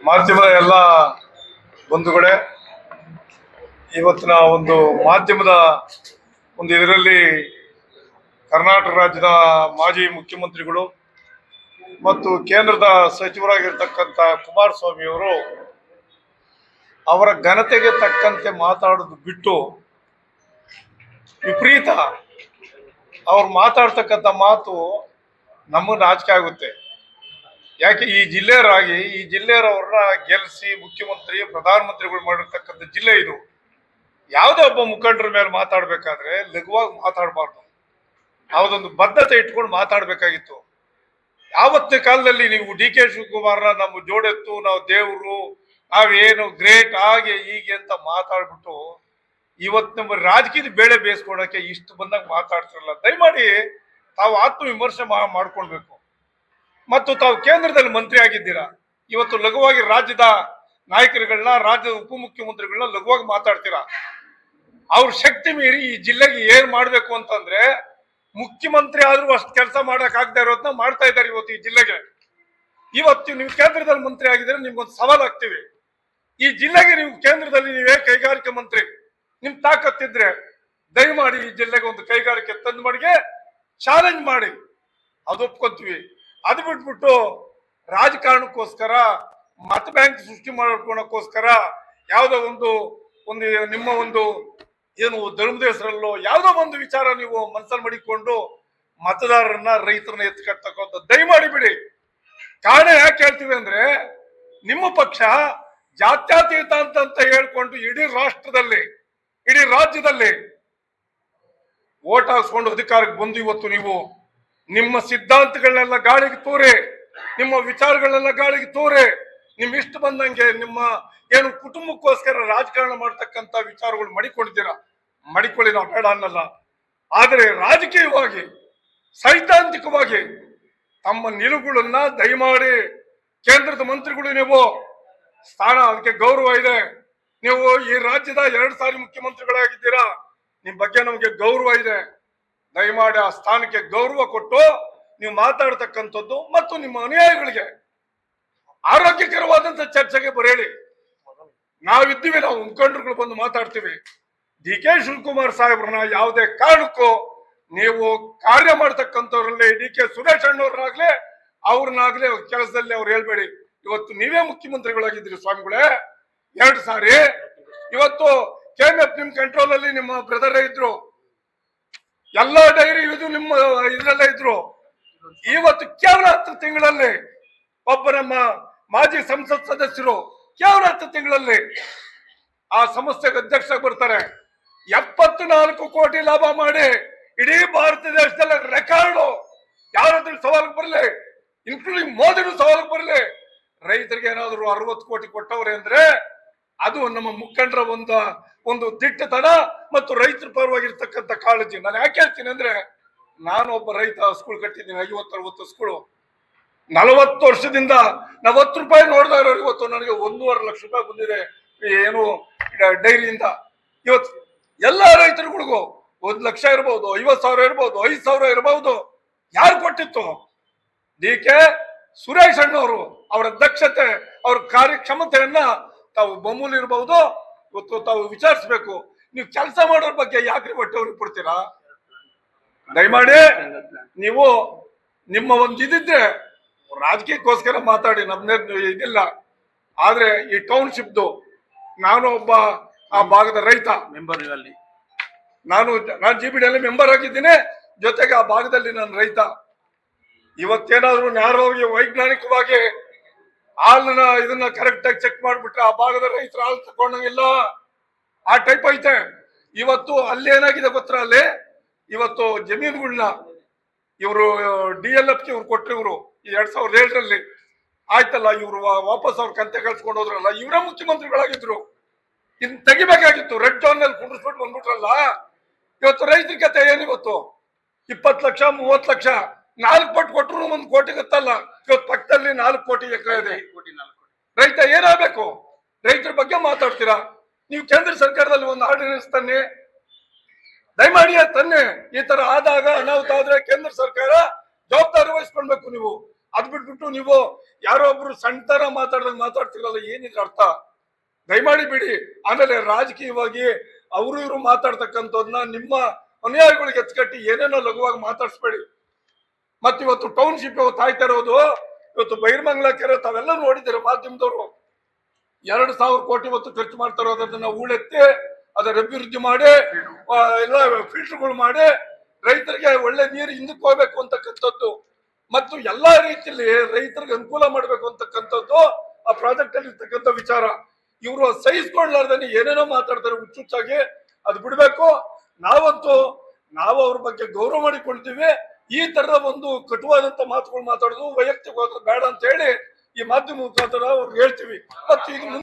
ಮಾಧ್ಯಮದ ಎಲ್ಲ ಬಂಧುಗಳೇ, ಇವತ್ತಿನ ಒಂದು ಮಾಧ್ಯಮದ ಒಂದು ಇದರಲ್ಲಿ ಕರ್ನಾಟಕ ರಾಜ್ಯದ ಮಾಜಿ ಮುಖ್ಯಮಂತ್ರಿಗಳು ಮತ್ತು ಕೇಂದ್ರದ ಸಚಿವರಾಗಿರ್ತಕ್ಕಂಥ ಕುಮಾರಸ್ವಾಮಿ ಅವರು ಅವರ ಘನತೆಗೆ ತಕ್ಕಂತೆ ಮಾತಾಡೋದು ಬಿಟ್ಟು ವಿಪರೀತ ಅವ್ರು ಮಾತಾಡ್ತಕ್ಕಂಥ ಮಾತು ನಮಗೆ ನಾಚಿಕೆ ಆಗುತ್ತೆ. ಯಾಕೆ ಈ ಜಿಲ್ಲೆಯರಾಗಿ ಈ ಜಿಲ್ಲೆಯವರನ್ನ ಗೆಲ್ಲಿಸಿ ಮುಖ್ಯಮಂತ್ರಿ ಪ್ರಧಾನಮಂತ್ರಿಗಳು ಮಾಡಿರ್ತಕ್ಕಂಥ ಜಿಲ್ಲೆ ಇದು. ಯಾವುದೇ ಒಬ್ಬ ಮುಖಂಡರ ಮೇಲೆ ಮಾತಾಡಬೇಕಾದ್ರೆ ಲಘುವಾಗಿ ಮಾತಾಡಬಾರ್ದು, ಯಾವುದೊಂದು ಬದ್ಧತೆ ಇಟ್ಕೊಂಡು ಮಾತಾಡಬೇಕಾಗಿತ್ತು. ಯಾವತ್ತಿನ ಕಾಲದಲ್ಲಿ ನೀವು ಡಿ ಕೆ ಶಿವಕುಮಾರ್ನ ನಮ್ಮ ಜೋಡೆತ್ತು ನಾವು ದೇವರು ನಾವೇನು ಗ್ರೇಟ್ ಹಾಗೆ ಹೀಗೆ ಅಂತ ಮಾತಾಡ್ಬಿಟ್ಟು ಇವತ್ತು ನಮ್ಮ ರಾಜಕೀಯದ ಬೇಳೆ ಬೇಯಿಸ್ಕೊಳಕ್ಕೆ ಇಷ್ಟು ಬಂದಾಗ ಮಾತಾಡ್ತಿರಲ್ಲ. ದಯಮಾಡಿ ತಾವು ಆತ್ಮವಿಮರ್ಶೆ ಮಾಡ್ಕೊಳ್ಬೇಕು. ಮತ್ತು ತಾವು ಕೇಂದ್ರದಲ್ಲಿ ಮಂತ್ರಿ ಆಗಿದ್ದೀರಾ, ಇವತ್ತು ಲಘುವಾಗಿ ರಾಜ್ಯದ ನಾಯಕರುಗಳನ್ನ ರಾಜ್ಯದ ಉಪಮುಖ್ಯಮಂತ್ರಿಗಳನ್ನ ಲಘುವಾಗಿ ಮಾತಾಡ್ತೀರಾ. ಅವ್ರ ಶಕ್ತಿ ಮೀರಿ ಈ ಜಿಲ್ಲೆಗೆ ಏನ್ ಮಾಡ್ಬೇಕು ಅಂತಂದ್ರೆ ಮುಖ್ಯಮಂತ್ರಿ ಆದ್ರೂ ಅಷ್ಟು ಕೆಲಸ ಮಾಡಕ್ ಆಗದೆ ಇರೋದನ್ನ ಮಾಡ್ತಾ ಇದ್ದಾರೆ ಇವತ್ತು ಈ ಜಿಲ್ಲೆಗೆ. ಇವತ್ತು ನೀವು ಕೇಂದ್ರದಲ್ಲಿ ಮಂತ್ರಿ ಆಗಿದ್ರೆ ನಿಮ್ಗೊಂದು ಸವಾಲ್ ಆಗ್ತೀವಿ. ಈ ಜಿಲ್ಲೆಗೆ ನೀವು ಕೇಂದ್ರದಲ್ಲಿ ನೀವೇ ಕೈಗಾರಿಕೆ ಮಂತ್ರಿ, ನಿಮ್ ತಾಕತ್ತಿದ್ರೆ ದಯಮಾಡಿ ಈ ಜಿಲ್ಲೆಗೆ ಒಂದು ಕೈಗಾರಿಕೆ ತಂದು ಮಾಡಿಗೆ ಚಾಲೆಂಜ್ ಮಾಡಿ, ಅದು ಒಪ್ಕೊಂತೀವಿ. ಅದು ಬಿಟ್ಬಿಟ್ಟು ರಾಜಕಾರಣಕ್ಕೋಸ್ಕರ ಮತ ಬ್ಯಾಂಕ್ ಸೃಷ್ಟಿ ಮಾಡ್ಕೊಳಕ್ಕೋಸ್ಕರ ಯಾವುದೋ ಒಂದು ನಿಮ್ಮ ಒಂದು ಏನು ಧರ್ಮದ ಹೆಸರಲ್ಲೋ ಯಾವುದೋ ಒಂದು ವಿಚಾರ ನೀವು ಮನಸ್ಸಲ್ಲಿ ಮಡಿಕೊಂಡು ಮತದಾರರನ್ನ ರೈತರನ್ನ ಎತ್ಕಟ್ಟತಕ್ಕಂಥ ದಯಮಾಡಿ ಬಿಡಿ. ಕಾರಣ ಯಾಕೆ ಹೇಳ್ತೀವಿ ಅಂದ್ರೆ ನಿಮ್ಮ ಪಕ್ಷ ಜಾತ್ಯತೀತ ಅಂತ ಹೇಳ್ಕೊಂಡು ಇಡೀ ರಾಷ್ಟ್ರದಲ್ಲಿ ಇಡೀ ರಾಜ್ಯದಲ್ಲಿ ಓಟ್ ಹಾಕ್ಸ್ಕೊಂಡು ಅಧಿಕಾರಕ್ಕೆ ಬಂದು ಇವತ್ತು ನೀವು ನಿಮ್ಮ ಸಿದ್ಧಾಂತಗಳನ್ನೆಲ್ಲ ಗಾಳಿಗೆ ತೂರೆ, ನಿಮ್ಮ ವಿಚಾರಗಳನ್ನೆಲ್ಲ ಗಾಳಿಗೆ ತೂರೆ, ನಿಮ್ ಇಷ್ಟ ಬಂದಂಗೆ ನಿಮ್ಮ ಏನು ಕುಟುಂಬಕ್ಕೋಸ್ಕರ ರಾಜಕಾರಣ ಮಾಡ್ತಕ್ಕಂಥ ವಿಚಾರಗಳು ಮಡಿಕೊಂಡಿದ್ದೀರಾ. ಮಡಿಕೊಳ್ಳಿ, ನಾವು ಬೇಡ ಅನ್ನಲ್ಲ. ಆದರೆ ರಾಜಕೀಯವಾಗಿ ಸೈದ್ಧಾಂತಿಕವಾಗಿ ತಮ್ಮ ನಿಲುವುಗಳನ್ನ ದಯಮಾಡಿ ಕೇಂದ್ರದ ಮಂತ್ರಿಗಳು ನೀವು ಸ್ಥಾನ, ಅದಕ್ಕೆ ಗೌರವ ಇದೆ. ನೀವು ಈ ರಾಜ್ಯದ 2 ಸಾರಿ ಮುಖ್ಯಮಂತ್ರಿಗಳಾಗಿದ್ದೀರಾ, ನಿಮ್ ಬಗ್ಗೆ ನಮಗೆ ಗೌರವ ಇದೆ. ದಯಮಾಡಿ ಆ ಸ್ಥಾನಕ್ಕೆ ಗೌರವ ಕೊಟ್ಟು ನೀವು ಮಾತಾಡ್ತಕ್ಕಂಥದ್ದು ಮತ್ತು ನಿಮ್ಮ ಅನುಯಾಯಿಗಳಿಗೆ ಆರೋಗ್ಯಕರವಾದಂತ ಚರ್ಚೆಗೆ ಬರೇಳಿ. ನಾವಿದ್ದೀವಿ, ನಾವು ಮುಖಂಡರುಗಳು ಬಂದು ಮಾತಾಡ್ತೀವಿ. ಡಿ ಕೆ ಶಿವಕುಮಾರ್ ಸಾಹೇಬ್ರನ್ನ ಯಾವುದೇ ಕಾರಣಕ್ಕೂ ನೀವು ಕಾರ್ಯ ಮಾಡ್ತಕ್ಕಂಥವ್ರಲ್ಲಿ ಡಿ ಕೆ ಸುರೇಶ್ ಅಣ್ಣವ್ರನ್ನಾಗ್ಲೇ ಅವ್ರನ್ನಾಗ್ಲೇ ಕೆಲಸದಲ್ಲಿ ಅವ್ರು ಹೇಳ್ಬೇಡಿ. ಇವತ್ತು ನೀವೇ ಮುಖ್ಯಮಂತ್ರಿಗಳಾಗಿದ್ದೀರಿ ಸ್ವಾಮಿಗಳೇ 2 ಸಾರಿ. ಇವತ್ತು KMF ನಿಮ್ ಕಂಟ್ರೋಲ್ ಅಲ್ಲಿ ನಿಮ್ಮ ಬ್ರದರ್ ಇದ್ರು, ಎಲ್ಲ ಡೈರಿ ಇದು ನಿಮ್ಮ ಇದ್ರಲ್ಲೇ ಇದ್ರು. ಇವತ್ತು ಕೇವಲ 10 ತಿಂಗಳಲ್ಲಿ ಒಬ್ಬ ನಮ್ಮ ಮಾಜಿ ಸಂಸತ್ ಸದಸ್ಯರು ಕೇವಲ 10 ತಿಂಗಳಲ್ಲಿ ಆ ಸಂಸ್ಥೆಗೆ ಅಧ್ಯಕ್ಷ ಬರ್ತಾರೆ. 74 ಕೋಟಿ ಲಾಭ ಮಾಡಿ ಇಡೀ ಭಾರತ ದೇಶದಲ್ಲಿ ರೆಕಾರ್ಡು. ಯಾರಾದ್ರೂ ಸವಾಲಿಗೆ ಬರಲಿ, ಇನ್ಕ್ಲೂಡಿಂಗ್ ಮೋದಿನೂ ಸವಾಲಿಗೆ ಬರಲಿ. ರೈತರಿಗೆ ಏನಾದ್ರು 60 ಕೋಟಿ ಕೊಟ್ಟವ್ರೆ ಅಂದ್ರೆ ಅದು ನಮ್ಮ ಮುಖಂಡರ ಒಂದು ದಿಟ್ಟತನ ಮತ್ತು ರೈತರ ಪರವಾಗಿರ್ತಕ್ಕಂಥ ಕಾಳಜಿ. ನಾನು ಯಾಕೆ ಹೇಳ್ತೀನಿ ಅಂದ್ರೆ ನಾನು ಒಬ್ಬ ರೈತ, ಸ್ಕೂಲ್ ಕಟ್ಟಿದ್ದೀನಿ 50-60 ಸ್ಕೂಲು. 40 ವರ್ಷದಿಂದ 40 ರೂಪಾಯಿ ನೋಡ್ತಾ ಇರೋರು ಇವತ್ತು ನನಗೆ 1.5 ಲಕ್ಷ ರೂಪಾಯಿ ಬಂದಿದೆ ಏನು ಡೈರಿಯಿಂದ. ಇವತ್ತು ಎಲ್ಲಾ ರೈತರುಗಳಿಗೂ 1 ಲಕ್ಷ ಇರಬಹುದು, 50,000 ಇರಬಹುದು, 5,000 ಇರಬಹುದು. ಯಾರು ಕೊಟ್ಟಿತ್ತು? ಡಿ ಕೆ ಸುರೇಶ್ ಅಣ್ಣವರು. ಅವರ ದಕ್ಷತೆ, ಅವ್ರ ಕಾರ್ಯಕ್ಷಮತೆಯನ್ನ ತಾವು ಬೊಮ್ಮೂಲಿ ಇರಬಹುದು, ಇವತ್ತು ತಾವು ವಿಚಾರಿಸಬೇಕು. ನೀವು ಕೆಲಸ ಮಾಡೋರ ಬಗ್ಗೆ ಯಾಕ್ರಿ ಹೊಟ್ಟೆವ್ರಿಗೆ ಕೊಡ್ತೀರಾ? ದಯಮಾಡಿ ನೀವು ನಿಮ್ಮ ಒಂದು ಇದಿದ್ರೆ ರಾಜಕೀಯಕ್ಕೋಸ್ಕರ ಮಾತಾಡಿ, ನಮ್ದೇ ಇದಿಲ್ಲ. ಆದ್ರೆ ಈ ಟೌನ್ಶಿಪ್ದು ನಾನು ಒಬ್ಬ ಆ ಭಾಗದ ರೈತ ಮೆಂಬರ್ ಅಲ್ಲಿ, ನಾನು GBD ಅಲ್ಲಿ ಮೆಂಬರ್ ಆಗಿದ್ದೀನಿ, ಜೊತೆಗೆ ಆ ಭಾಗದಲ್ಲಿ ನಾನು ರೈತ. ಇವತ್ತೇನಾದ್ರು ನ್ಯಾಯವಾಗಿ ವೈಜ್ಞಾನಿಕವಾಗಿ ಹಾಲನ್ನ ಇದನ್ನ ಕರೆಕ್ಟ್ ಆಗಿ ಚೆಕ್ ಮಾಡ್ಬಿಟ್ರೆ ಆ ಭಾಗದ ರೈತರು ಹಾಲು ತಗೊಂಡಂಗಿಲ್ಲ, ಆ ಟೈಪ್ ಐತೆ. ಇವತ್ತು ಅಲ್ಲಿ ಏನಾಗಿದೆ ಗೊತ್ತರ, ಅಲ್ಲಿ ಇವತ್ತು ಜಮೀನುಗಳನ್ನ ಇವರು DLF ಇವ್ರು ಕೊಟ್ರು. ಇವರು 2007ರಲ್ಲಿ ಆಯ್ತಲ್ಲ, ಇವ್ರು ವಾಪಸ್ ಅವ್ರ ಕಂತೆ ಕಳ್ಸ್ಕೊಂಡು ಹೋದ್ರಲ್ಲ, ಇವರೇ ಮುಖ್ಯಮಂತ್ರಿಗಳಾಗಿದ್ರು. ಇನ್ ತೆಗಿಬೇಕಾಗಿತ್ತು, ರೆಡ್ ಜೋನ್ ನಲ್ಲಿ ಕುಂಡಿಸ್ಬಿಟ್ಟು ಬಂದ್ಬಿಟ್ರಲ್ಲ. ಇವತ್ತು ರೈತರ ಕತೆ ಏನಿವತ್ತು 20 ಲಕ್ಷ 30 ಲಕ್ಷ 4 ಪಟ್ಟು ಕೊಟ್ಟರು 1 ಕೋಟಿ ಗೊತ್ತಲ್ಲ. ಇವತ್ತು ಪಕ್ಕದಲ್ಲಿ 4 ಕೋಟಿ ಎಕರೆ ಇದೆ. ರೈತ ಏನಾಗಬೇಕು? ರೈತರ ಬಗ್ಗೆ ಮಾತಾಡ್ತೀರಾ ನೀವು? ಕೇಂದ್ರ ಸರ್ಕಾರದಲ್ಲಿ ಒಂದು ಆರ್ಡಿನೆನ್ಸ್ ತನ್ನಿ, ದಯಮಾಡಿ ತನ್ನಿ. ಈ ತರ ಆದಾಗ ಅನಾಹುತ ಆದ್ರೆ ಕೇಂದ್ರ ಸರ್ಕಾರ ಜವಾಬ್ದಾರಿ ವಹಿಸ್ಕೊಳ್ಬೇಕು. ನೀವು ಅದ್ ಬಿಟ್ಬಿಟ್ಟು ನೀವು ಯಾರೋ ಒಬ್ರು ಸಣ್ಣ ತರ ಮಾತಾಡ್ದಂಗ್ ಮಾತಾಡ್ತಿರಲ್ಲ, ಏನಿದ್ರ ಅರ್ಥ? ದಯಮಾಡಿ ಬಿಡಿ. ಆಮೇಲೆ ರಾಜಕೀಯವಾಗಿ ಅವರು ಇವರು ಮಾತಾಡ್ತಕ್ಕಂಥದ್ದನ್ನ ನಿಮ್ಮ ಅನುಯಾಯಿಗಳಿಗೆ ಎತ್ಕಟ್ಟಿ ಏನೇನೋ ಲಘುವಾಗಿ ಮಾತಾಡ್ಸ್ಬೇಡಿ. ಮತ್ ಇವತ್ತು ಟೌನ್ಶಿಪ್ ಇವತ್ತು ಆಯ್ತಾ ಇರೋದು, ಇವತ್ತು ಬೈರ್ಮಂಗ್ಲ ಕೆರೆ ತಾವೆಲ್ಲ ನೋಡಿದ್ದೀರ ಮಾಧ್ಯಮದವರು. 2,000 ಕೋಟಿ ಇವತ್ತು ಖರ್ಚು ಮಾಡ್ತಾ ಇರೋದನ್ನ ಹೂಳೆತ್ತಿ ಅದರ ಅಭಿವೃದ್ಧಿ ಮಾಡಿ ಎಲ್ಲ ಫಿಲ್ಟರ್ಗಳು ಮಾಡಿ ರೈತರಿಗೆ ಒಳ್ಳೆ ನೀರು ಹಿಂದಕ್ಕೆ ಹೋಗ್ಬೇಕು ಅಂತಕ್ಕಂಥದ್ದು ಮತ್ತು ಎಲ್ಲಾ ರೀತಿಯಲ್ಲಿ ರೈತರಿಗೆ ಅನುಕೂಲ ಮಾಡ್ಬೇಕು ಅಂತಕ್ಕಂಥದ್ದು ಆ ಪ್ರಾಜೆಕ್ಟ್ ಅಲ್ಲಿ ಇರ್ತಕ್ಕಂಥ ವಿಚಾರ. ಇವರು ಸಹಿಸ್ಕೊಳ್ಳಾರ್ದೇನೆ ಏನೇನೋ ಮಾತಾಡ್ತಾರೆ ಹುಚ್ಚುಚ್ಚಾಗಿ. ಅದು ಬಿಡ್ಬೇಕು. ನಾವು ಅವ್ರ ಬಗ್ಗೆ ಗೌರವ ಮಾಡಿಕೊಳ್ತೀವಿ. ಈ ತರದ ಒಂದು ಕಟುವಾದಂತ ಮಾತುಗಳು ಮಾತಾಡೋದು ವೈಯಕ್ತಿಕವಾದ ಬೇಡ ಅಂತ ಹೇಳಿ ಈ ಮಾಧ್ಯಮ ಮುಖಾಂತರ ಅವ್ರಿಗೆ ಹೇಳ್ತೀವಿ. ಮತ್ತು ಇದು